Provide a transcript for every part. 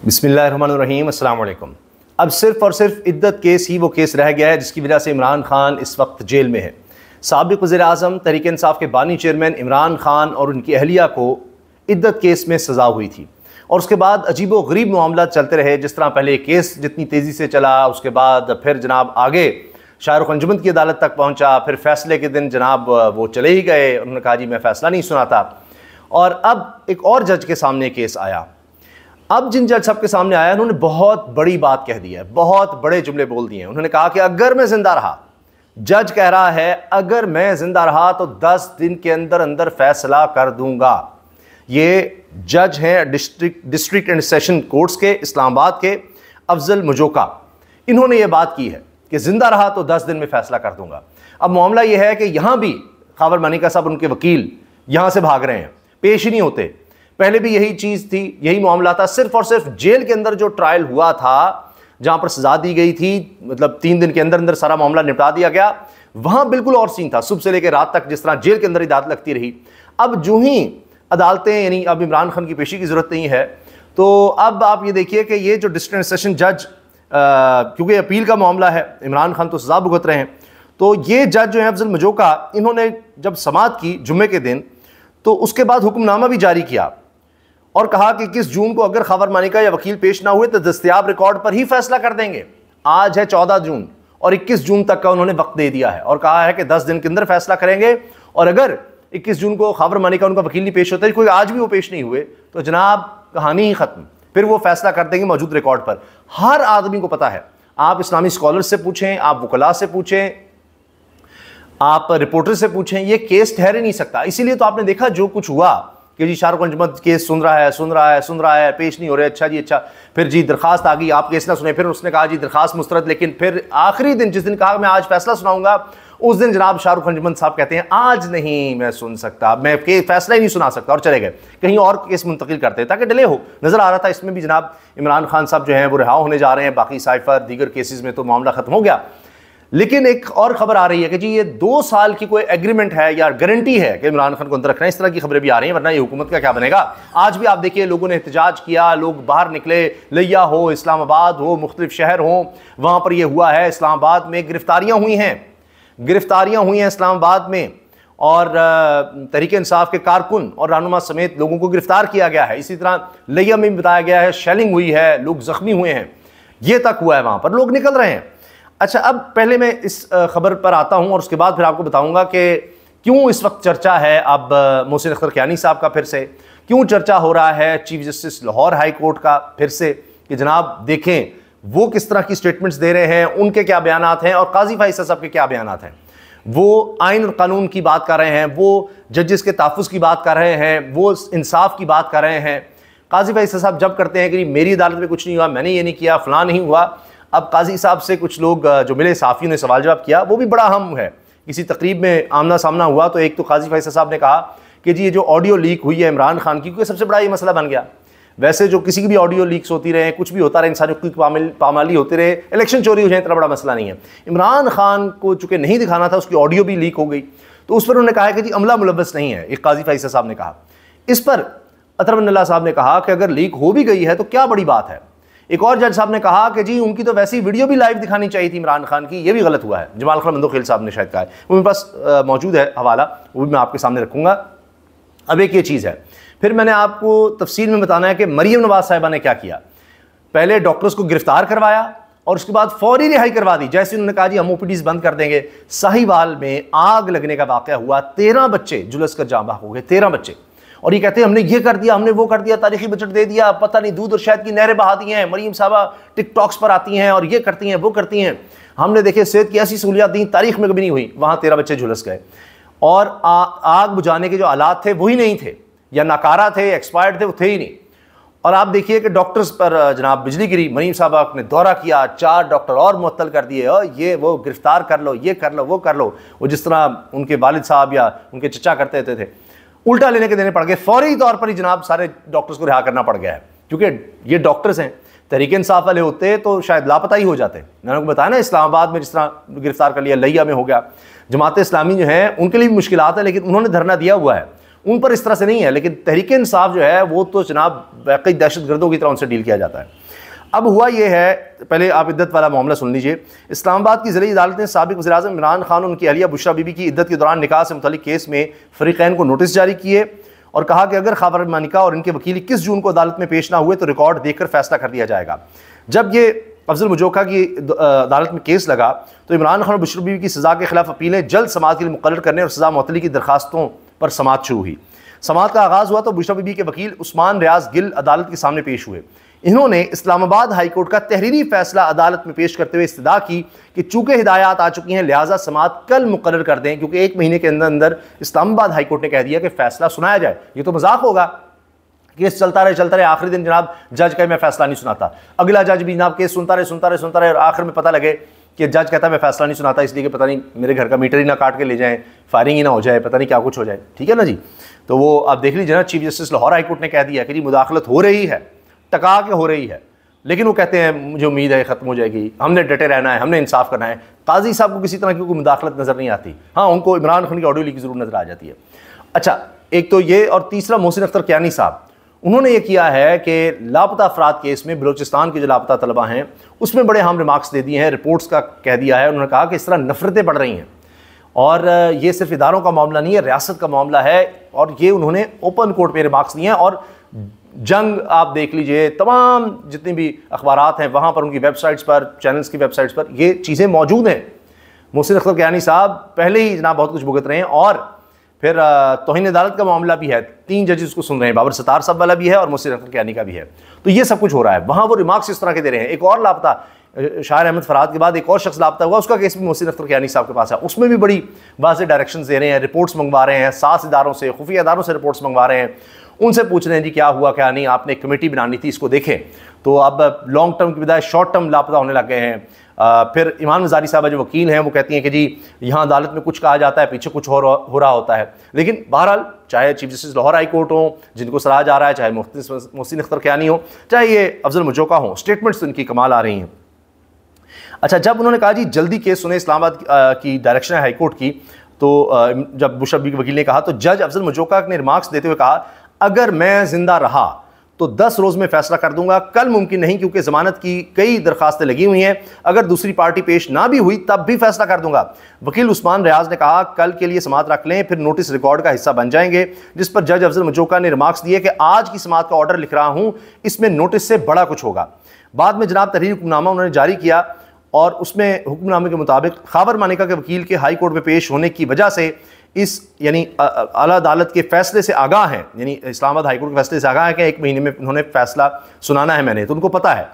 बिस्मिल्लाहिर्रहमानिर्रहीम, अस्सलाम वालेकुम। अब सिर्फ़ और सिर्फ इद्दत केस ही वो केस रह गया है जिसकी वजह से इमरान खान इस वक्त जेल में है। साबिक़ वज़ीर-ए-आज़म तहरीक इंसाफ के बानी चेयरमैन इमरान खान और उनकी अहलिया को इद्दत केस में सज़ा हुई थी और उसके बाद अजीब व गरीब मामला चलते रहे। जिस तरह पहले केस जितनी तेज़ी से चला, उसके बाद फिर जनाब आगे शाहरुख अंजुमन की अदालत तक पहुँचा, फिर फैसले के दिन जनाब वो चले ही गए, उन्होंने कहा जी मैं फ़ैसला नहीं सुनाता। और अब एक और जज के सामने केस आया। अब जिन जज साहब के सामने आया, उन्होंने बहुत बड़ी बात कह दी है, बहुत बड़े जुमले बोल दिए हैं। उन्होंने कहा कि अगर मैं जिंदा रहा, जज कह रहा है अगर मैं जिंदा रहा तो 10 दिन के अंदर अंदर फैसला कर दूंगा। ये जज हैं डिस्ट्रिक्ट एंड सेशन कोर्ट्स के इस्लामाबाद के अफजल मुजोका। इन्होंने ये बात की है कि जिंदा रहा तो 10 दिन में फैसला कर दूंगा। अब मामला यह है कि यहां भी खावर मानिका साहब, उनके वकील यहां से भाग रहे हैं, पेश ही नहीं होते। पहले भी यही चीज थी, यही मामला था। सिर्फ और सिर्फ जेल के अंदर जो ट्रायल हुआ था, जहां पर सजा दी गई थी, मतलब 3 दिन के अंदर अंदर सारा मामला निपटा दिया गया, वहां बिल्कुल और सीन था। सुबह से लेकर रात तक जिस तरह जेल के अंदर अदालत लगती रही, अब जो ही अदालतें, यानी अब इमरान खान की पेशी की जरूरत नहीं है। तो अब आप ये देखिए कि ये जो डिस्ट्रिक्ट सेशन जज, क्योंकि अपील का मामला है, इमरान खान तो सजा भुगत रहे हैं, तो ये जज जो है अफजल मुजोका, इन्होंने जब समाअत की जुम्मे के दिन, तो उसके बाद हुक्मनामा भी जारी किया और कहा कि 21 जून को अगर खबर मानिका या वकील पेश ना हुए तो दस्तयाब रिकॉर्ड पर ही फैसला कर देंगे। आज है 14 जून और 21 जून तक का उन्होंने वक्त दे दिया है और कहा है कि 10 दिन के अंदर फैसला करेंगे। और अगर 21 जून को खबर मानिका उनका वकील नहीं पेश होता, कोई आज भी वो पेश नहीं हुए, तो जनाब कहानी ही खत्म। फिर वो फैसला कर देंगे मौजूद रिकॉर्ड पर। हर आदमी को पता है, आप इस्लामी स्कॉलर से पूछें, आप वकला से पूछें, आप रिपोर्टर से पूछें, ये केस ठहर नहीं सकता। इसीलिए तो आपने देखा जो कुछ हुआ कि जी शाहरुख अंजुमन केस सुन रहा है, पेश नहीं हो रहे, अच्छा जी अच्छा। फिर जी दरखास्त आ गई, आप केस ना सुने, फिर उसने कहा जी दरखास्त मुस्तरद। लेकिन फिर आखिरी दिन, जिस दिन कहा मैं आज फैसला सुनाऊंगा, उस दिन जनाब शाहरुख अंजुमन साहब कहते हैं आज नहीं मैं सुन सकता, मैं फैसला ही नहीं सुना सकता, और चले गए कहीं और केस मुंतकिल करते ताकि डिले हो। नजर आ रहा था इसमें भी जनाब इमरान खान साहब जो हैं वो रिहा होने जा रहे हैं। बाकी साइफर दीगर केसेस में तो मामला खत्म हो गया। लेकिन एक और खबर आ रही है कि जी ये 2 साल की कोई एग्रीमेंट है या गारंटी है कि इमरान खान को अंदर रखना है। इस तरह की खबरें भी आ रही हैं, वरना ये हुकूमत का क्या बनेगा। आज भी आप देखिए लोगों ने एहतजाज किया, लोग बाहर निकले, लिया हो, इस्लामाबाद हो, मुख्तलिफ शहर हो, वहां पर यह हुआ है। इस्लामाबाद में गिरफ्तारियां हुई हैं इस्लामाबाद में, और तहरीक इंसाफ के कारकुन और रहनुमा समेत लोगों को गिरफ्तार किया गया है। इसी तरह लिया में बताया गया है शेलिंग हुई है, लोग जख्मी हुए हैं, ये तक हुआ है, वहां पर लोग निकल रहे हैं। अच्छा, अब पहले मैं इस खबर पर आता हूं और उसके बाद फिर आपको बताऊंगा कि क्यों इस वक्त चर्चा है अब मोहसिन अख्तर कियानी साहब का, फिर से क्यों चर्चा हो रहा है chief justice Lahore high court का, फिर से कि जनाब देखें वो किस तरह की स्टेटमेंट्स दे रहे हैं, उनके क्या बयानात हैं और काजी फैसल साहब के क्या बयानात हैं। वो आइन और कानून की बात कर रहे हैं, वो जजेस के तहफ़्फ़ुज़ की बात कर रहे हैं, वो इंसाफ की बात कर रहे हैं। काजी फैसल साहब जब करते हैं कि मेरी अदालत में कुछ नहीं हुआ, मैंने ये नहीं किया, फलां नहीं हुआ। अब काजी साहब से कुछ लोग जो मिले, साफ़ियों ने सवाल जवाब किया, वो भी बड़ा अहम है। किसी तकरीब में आमना सामना हुआ तो एक तो काजी फैसल साहब ने कहा कि जी ये जो ऑडियो लीक हुई है इमरान खान की, क्योंकि सबसे बड़ा ये मसला बन गया। वैसे जो किसी की भी ऑडियो लीक्स होती रहे, कुछ भी होता रहे, इंसानियत की पामाली होती रहे, इलेक्शन चोरी हो जाए, इतना बड़ा मसला नहीं है। इमरान खान को चूंकि नहीं दिखाना था, उसकी ऑडियो भी लीक हो गई, तो उस पर उन्होंने कहा कि जी अमला मुलव्वस नहीं है, एक काजी फैसल साहब ने कहा। इस पर अतरबल्ला साहब ने कहा कि अगर लीक हो भी गई है तो क्या बड़ी बात है। एक और जज साहब ने कहा कि जी उनकी तो वैसी वीडियो भी लाइव दिखानी चाहिए थी इमरान खान की, ये भी गलत हुआ है। जमाल खैर मंदोखेल साहब ने शायद कहा है, वो मेरे पास मौजूद है हवाला, वो भी मैं आपके सामने रखूंगा। अब एक ये चीज़ है, फिर मैंने आपको तफसील में बताना है कि मरीम नवाज साहिबा ने क्या किया। पहले डॉक्टर्स को गिरफ्तार करवाया और उसके बाद फौरी रिहाई करवा दी। जैसे उन्होंने कहा जी हम ओपीडीज बंद कर देंगे। साहिवाल में आग लगने का वाक़या हुआ, 13 बच्चे झुलस कर जाँ बहक हो गए, 13 बच्चे। और ये कहते हैं हमने ये कर दिया, हमने वो कर दिया, तारीखी बजट दे दिया, पता नहीं दूध और शहद की नहरें बहा दी हैं। मरीम साहबा टिकटॉक्स पर आती हैं और ये करती हैं, वो करती हैं। हमने देखे सेहत की ऐसी सहूलियात दी, तारीख में कभी नहीं हुई। वहाँ 13 बच्चे झुलस गए और आग बुझाने के जो आलात थे वही नहीं थे, या नाकारा थे, एक्सपायर्ड थे, वो थे ही नहीं। और आप देखिए कि डॉक्टर्स पर जनाब बिजली गिरी। मरीम साहबा ने दौरा किया, 4 डॉक्टर और मुअत्तल कर दिए, और ये वो गिरफ्तार कर लो, ये कर लो, वो कर लो। वो जिस तरह उनके वालिद साहब या उनके चचा करते थे उल्टा लेने के देने पड़ गए। फौरी तौर पर ही जनाब सारे डॉक्टर्स को रिहा करना पड़ गया है, क्योंकि ये डॉक्टर्स हैं। तहरीक इंसाफ वाले होते तो शायद लापता ही हो जाते। मैंने आपको बताया ना, इस्लामाबाद में जिस तरह गिरफ्तार कर लिया, लिया में हो गया। जमात इस्लामी जो है उनके लिए भी मुश्किलात है, लेकिन उन्होंने धरना दिया हुआ है। उन पर इस तरह से नहीं है, लेकिन तहरीक इंसाफ जो है वो तो जनाब वाकई दहशतगर्दों की तरह उनसे डील किया जाता है। अब हुआ ये है, पहले आप इद्दत वाला मामला सुन लीजिए। इस्लामाबाद की ज़िली अदालत ने साबिक़ वज़ीर-ए-आज़म इमरान खान और उनकी अहलिया बुशरा बीबी की इद्दत के दौरान निकाह से मुतल्लिक़ केस में फ़रीक़ैन को नोटिस जारी किए और कहा कि अगर ख़ावर मानिका और इनके वकील 21 जून को अदालत में पेश ना हुए तो रिकॉर्ड देखकर फैसला कर दिया जाएगा। जब ये अफजल मुजोका की अदालत में केस लगा तो इमरान खान और बुशरा बीबी की सज़ा के खिलाफ अपीलें जल्द समाअत के लिए मुक़र्रर करने और सज़ा मुअत्तली की दरखास्तों पर समाअत शुरू हुई। समाअत का आगाज़ हुआ तो बुशरा बीबी के वकील उस्मान रियाज गिल अदालत के सामने पेश हुए। इन्होंने इस्लामाबाद हाई कोर्ट का तहरीरी फैसला अदालत में पेश करते हुए इस्तदा की कि चूंकि हिदायत आ चुकी हैं लिहाजा समाअत कल मुकर्रर कर दें, क्योंकि 1 महीने के अंदर अंदर इस्लामाबाद हाई कोर्ट ने कह दिया कि फैसला सुनाया जाए। ये तो मजाक होगा, केस चलता रहे आखिरी दिन जनाब जज कहे मैं फैसला नहीं सुनाता, अगला जज भी जनाब केस सुनता रहे और आखिर में पता लगे कि जज कहता है मैं फैसला नहीं सुनाता इसलिए कि पता नहीं मेरे घर का मीटर ही ना काट के ले जाएं, फायरिंग ही ना हो जाए, पता नहीं क्या कुछ हो जाए। ठीक है ना जी। तो वो आप देख लीजिए ना, chief justice Lahore high court ने कह दिया कि जी मुदाखलत हो रही है, टका के हो रही है, लेकिन वो कहते हैं मुझे उम्मीद है ख़त्म हो जाएगी, हमने डटे रहना है, हमने इंसाफ करना है। काजी साहब को किसी तरह की कोई मुदाखलत नज़र नहीं आती। हाँ, उनको इमरान खान की ऑडियो लीक ज़रूर नज़र आ जाती है। अच्छा, एक तो ये, और तीसरा मोहसिन अख्तर कियानी साहब, उन्होंने ये किया है कि लापता अफराद केस में बलूचिस्तान के जो लापता तलबा हैं उसमें बड़े अहम रिमार्क्स दे दिए हैं, रिपोर्ट्स का कह दिया है। उन्होंने कहा कि इस तरह नफरतें बढ़ रही हैं और ये सिर्फ इदारों का मामला नहीं है, रियासत का मामला है। और ये उन्होंने ओपन कोर्ट पे रिमार्क्स दिए हैं और जंग आप देख लीजिए, तमाम जितनी भी अखबारात हैं वहाँ पर, उनकी वेबसाइट्स पर, चैनल्स की वेबसाइट्स पर ये चीज़ें मौजूद हैं। मोहसिन अख्तर कियानी साहब पहले ही जनाब बहुत कुछ भुगत रहे हैं और फिर तौहीन अदालत का मामला भी है, 3 जजेस उसको सुन रहे हैं, बाबर सत्तार साहब वाला भी है और मोहसिन अख्तर कियानी का भी है। तो ये सब कुछ हो रहा है। वहाँ वो रिमार्क्स इस तरह के दे रहे हैं। एक और लापता, शायर अहमद फरहाद के बाद एक और शख्स लापता हुआ, उसका केस भी मोहसिन अख्तर कियानी साहब के पास है, उसमें भी बड़ी वाज़ेह डायरेक्शंस दे रहे हैं, रिपोर्ट्स मंगवा रहे हैं, 7 इदारों से, खुफिया इदारों से रिपोर्ट्स मंगवा रहे हैं, उनसे पूछ रहे हैं जी क्या हुआ क्या नहीं, आपने एक कमेटी बनानी थी, इसको देखें। तो अब लॉन्ग टर्म की बजाय शॉर्ट टर्म लापता होने लग गए हैं। फिर ईमान वज़ारी साहब जो वकील हैं वो कहती हैं कि जी यहाँ अदालत में कुछ कहा जाता है, पीछे कुछ हो रहा होता है। लेकिन बहरहाल चाहे chief justice Lahore high court हो जिनको सराहा जा रहा है, चाहे मोहसिन अख्तर कियानी हो, चाहे ये अफजल मुजोका हो, स्टेटमेंट्स तो इनकी कमाल आ रही हैं। अच्छा, जब उन्होंने कहा जी जल्दी केस सुने, इस्लामाबाद की डायरेक्शन है हाई कोर्ट की, तो जब बुशरा बीबी के वकील ने कहा तो जज अफजल मुजोका ने रिमार्क्स देते हुए कहा अगर मैं जिंदा रहा तो 10 रोज़ में फैसला कर दूंगा, कल मुमकिन नहीं क्योंकि ज़मानत की कई दरखास्तें लगी हुई हैं, अगर दूसरी पार्टी पेश ना भी हुई तब भी फैसला कर दूंगा। वकील उस्मान रियाज ने कहा कल के लिए समाअत रख लें, फिर नोटिस रिकॉर्ड का हिस्सा बन जाएंगे। जिस पर जज अफजल मुजोका ने रिमार्क्स दिए कि आज की समाअत का ऑर्डर लिख रहा हूँ, इसमें नोटिस से बड़ा कुछ होगा। बाद में जनाब तहरीर हुक्मनामा उन्होंने जारी किया और उसमें हुक्मनामे के मुताबिक ख़ावर मानिका के वकील के हाई कोर्ट में पेश होने की वजह से इस यानी आला अदालत के फैसले से आगाह हैं, यानी इस्लामाबाद हाई कोर्ट के फैसले से आगाह है कि 1 महीने में उन्होंने फैसला सुनाना है, मैंने तो उनको पता है।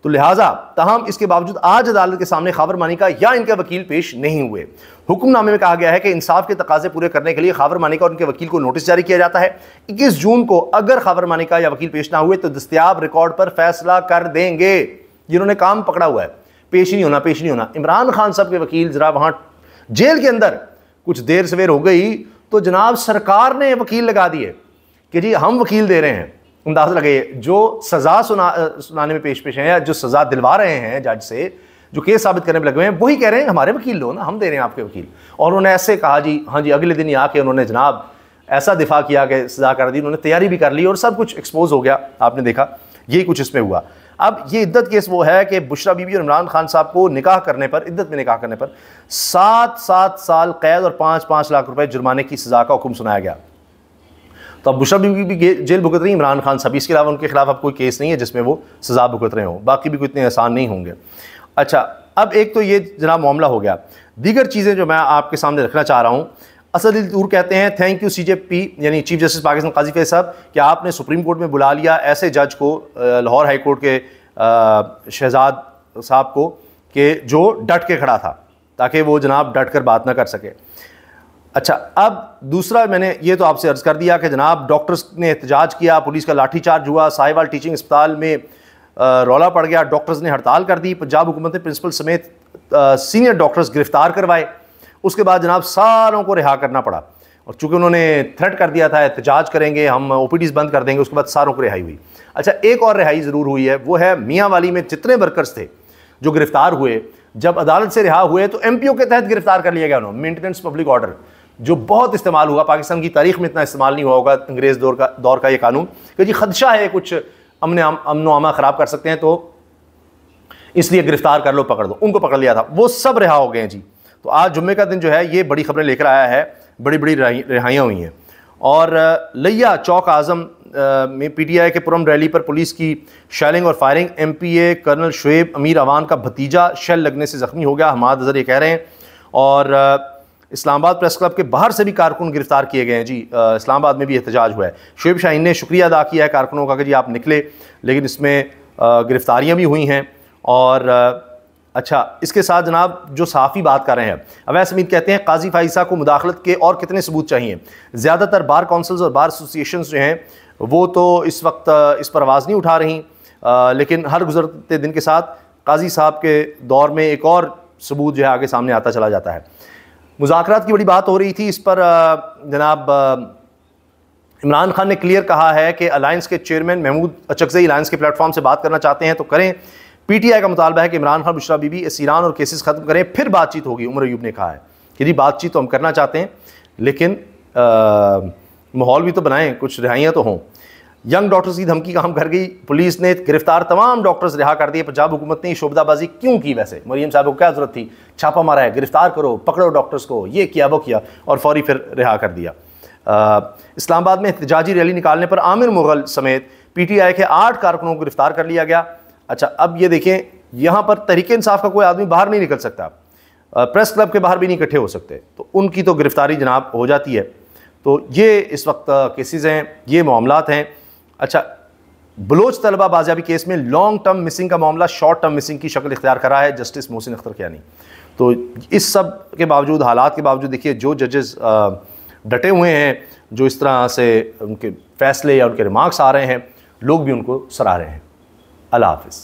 तो लिहाजा तहम इसके बावजूद आज अदालत के सामने ख़ावर मानिका या इनके वकील पेश नहीं हुए। हुक्मनामे में कहा गया है कि इंसाफ के तकाजे पूरे करने के लिए ख़ावर मानिका और उनके वकील को नोटिस जारी किया जाता है। 21 जून को अगर ख़ावर मानिका या वकील पेश ना हुए तो दस्तयाब रिकॉर्ड पर फैसला कर देंगे। जिन्होंने काम पकड़ा हुआ है, पेश ही नहीं होना। इमरान खान साहब के वकील जरा वहाँ जेल के अंदर कुछ देर सवेर हो गई तो जनाब सरकार ने वकील लगा दिए कि जी हम वकील दे रहे हैं। अंदाज़ा लगाइए, जो सज़ा सुनाने में पेश हैं या जो सज़ा दिलवा रहे हैं जज से, जो केस साबित करने में लगे हुए हैं, वही कह रहे हैं हमारे वकील लो ना, हम दे रहे हैं आपके वकील। और उन्होंने ऐसे कहा जी हाँ जी, अगले दिन ही आके उन्होंने जनाब ऐसा दिफा किया कि सज़ा कर दी, उन्होंने तैयारी भी कर ली और सब कुछ एक्सपोज हो गया। आपने देखा यही कुछ इसमें हुआ। अब ये इद्दत केस वो है कि बुशरा बीबी और इमरान खान साहब को निकाह करने पर, इद्दत में निकाह करने पर 7 साल कैद और 5 लाख रुपए जुर्माने की सज़ा का हुक्म सुनाया गया। तो अब बुशरा बीबी भी जेल भुगत रही, इमरान खान साहब, इसके अलावा उनके खिलाफ अब कोई केस नहीं है जिसमें वो सज़ा भुगत रहे हों, बाकी भी कोई इतने आसान नहीं होंगे। अच्छा, अब एक तो ये जनाब मामला हो गया। दीगर चीज़ें जो मैं आपके सामने रखना चाह रहा हूँ, असद तूर कहते हैं थैंक यू CJP यानी चीफ जस्टिस पाकिस्तान काजी फैज साहब कि आपने सुप्रीम कोर्ट में बुला लिया ऐसे जज को, लाहौर हाई कोर्ट के शहजाद साहब को, कि जो डट के खड़ा था ताकि वो जनाब डट कर बात ना कर सके। अच्छा, अब दूसरा मैंने ये तो आपसे अर्ज़ कर दिया कि जनाब डॉक्टर्स ने एहतजाज किया, पुलिस का लाठीचार्ज हुआ, साहिवाल टीचिंग अस्पताल में रौला पड़ गया, डॉक्टर्स ने हड़ताल कर दी, पंजाब हुकूमत ने प्रिंसिपल समेत सीनियर डॉक्टर्स गिरफ्तार करवाए। उसके बाद जनाब सारों को रिहा करना पड़ा और चूंकि उन्होंने थ्रेट कर दिया था एहतजाज करेंगे, हम OPDs बंद कर देंगे, उसके बाद सारों को रिहाई हुई। अच्छा, एक और रिहाई ज़रूर हुई है, वो है मियाँ वाली में जितने वर्कर्स थे जो गिरफ्तार हुए, जब अदालत से रिहा हुए तो MPO के तहत गिरफ्तार कर लिया गया उन्होंने, मेंटेनेंस पब्लिक ऑर्डर। जो बहुत इस्तेमाल हुआ, पाकिस्तान की तारीख में इतना इस्तेमाल नहीं हुआ होगा अंग्रेज़ दौर का ये कानून, कि जी खदशा है कुछ अमन आमा ख़राब कर सकते हैं तो इसलिए गिरफ्तार कर लो, पकड़ दो। उनको पकड़ लिया था, वो सब रिहा हो गए हैं जी। तो आज जुम्मे का दिन जो है ये बड़ी खबरें लेकर आया है, बड़ी बड़ी रिहाइयाँ हुई हैं। और लिया चौक आज़म में PTI के पुरम रैली पर पुलिस की शेलिंग और फायरिंग। MPA कर्नल शुएब अमीर अवान का भतीजा शेल लगने से ज़ख्मी हो गया, हमाद अज़हर ये कह रहे हैं। और इस्लामाबाद प्रेस क्लब के बाहर से भी कारकुन गिरफ्तार किए गए हैं जी। इस्लामाबाद में भी एहतजाज हुआ है। शुएब शाहीन ने शुक्रिया अदा किया है कारकुनों का कि जी आप निकले, लेकिन इसमें गिरफ्तारियाँ भी हुई हैं। और अच्छा, इसके साथ जनाब जो सहाफ़ी बात कर रहे हैं, अवैस हमीद कहते हैं काजी फाइसा को मुदाखलत के और कितने सबूत चाहिए। ज़्यादातर बार काउंसिल्स और बार एसोसिएशंस जो हैं वो तो इस वक्त इस पर आवाज़ नहीं उठा रही, लेकिन हर गुजरते दिन के साथ काजी साहब के दौर में एक और सबूत जो है आगे सामने आता चला जाता है। मुज़ाकरात की बड़ी बात हो रही थी, इस पर जनाब इमरान खान ने क्लियर कहा है कि अलायंस के चेयरमैन महमूद अचकज़ई अलायंस के प्लेटफॉर्म से बात करना चाहते हैं तो करें। PTI का मुतालबा है कि इमरान खान, बुशरा बीबी, इसीरान और केसेस ख़त्म करें, फिर बातचीत होगी। उमर अयूब ने कहा है कि जी बातचीत तो हम करना चाहते हैं, लेकिन माहौल भी तो बनाएं, कुछ रिहाइयाँ तो हों। यंग डॉक्टर्स की धमकी काम कर गई, पुलिस ने गिरफ्तार तमाम डॉक्टर्स रिहा कर दिए। पंजाब हुकूमत ने शोबदाबाजी क्यों की? वैसे मरियम साहब को क्या ज़रूरत थी? छापा मारा है, गिरफ्तार करो, पकड़ो डॉक्टर्स को, ये किया वो किया, और फौरी फिर रिहा कर दिया। इस्लामाबाद में एहतजाजी रैली निकालने पर आमिर मुगल समेत PTI के 8 कारकुनों को गिरफ्तार कर लिया गया। अच्छा, अब ये देखें, यहाँ पर तहरीक इंसाफ का कोई आदमी बाहर नहीं निकल सकता, प्रेस क्लब के बाहर भी नहीं इकट्ठे हो सकते, तो उनकी तो गिरफ्तारी जनाब हो जाती है। तो ये इस वक्त केसेस हैं, ये मामलात हैं। अच्छा, बलोच तलबा बाजियाबी केस में लॉन्ग टर्म मिसिंग का मामला शॉर्ट टर्म मिसिंग की शक्ल इख्तियार करा है जस्टिस मोहसिन अख्तर कियानी। तो इस सब के बावजूद, हालात के बावजूद, देखिए जो जजेस डटे हुए हैं, जो इस तरह से उनके फैसले या उनके रिमार्क्स आ रहे हैं, लोग भी उनको सराह रहे हैं। अल्लाह हाफ़िज़।